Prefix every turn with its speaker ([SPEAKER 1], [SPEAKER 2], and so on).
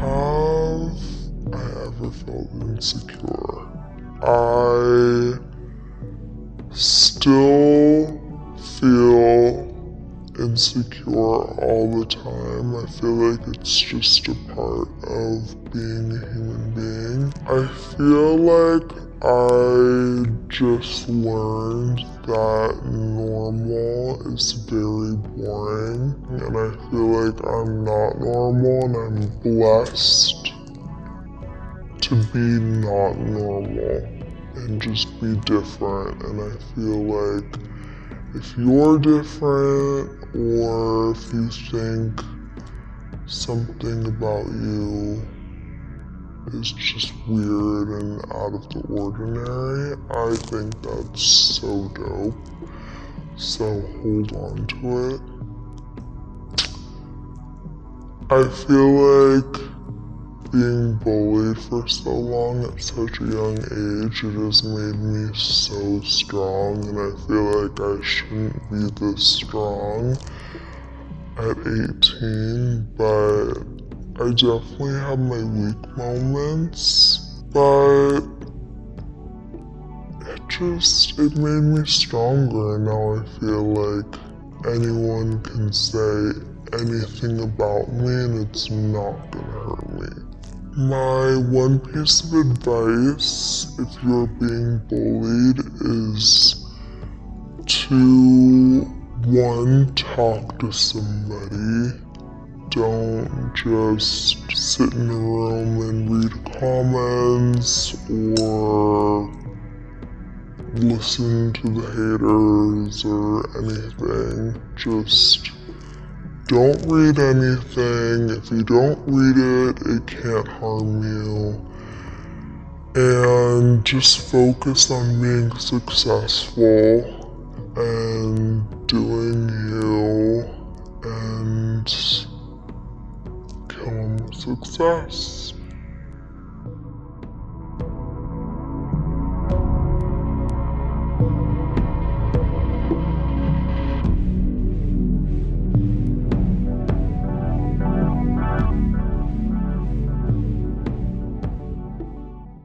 [SPEAKER 1] Have I ever felt insecure? I still feel insecure all the time. I feel like it's just a part of being a human being. I feel like I just learned that normal is very boring, and I feel like I'm not normal, and I'm blessed to be not normal and just be different. And I feel like if you're different, or if you think something about you is just weird and out of the ordinary, I think that's so dope. So hold on to it. I feel like being bullied for so long at such a young age, it has made me so strong, and I feel like I shouldn't be this strong at 18, but I definitely have my weak moments, but it made me stronger, and now I feel like anyone can say anything about me and it's not gonna hurt me. My one piece of advice, if you're being bullied, is to, one, talk to somebody. Don't just sit in a room and read comments or listen to the haters or anything. Just don't read anything. If you don't read it, it can't harm you. And just focus on being successful and doing you and kill 'em with success.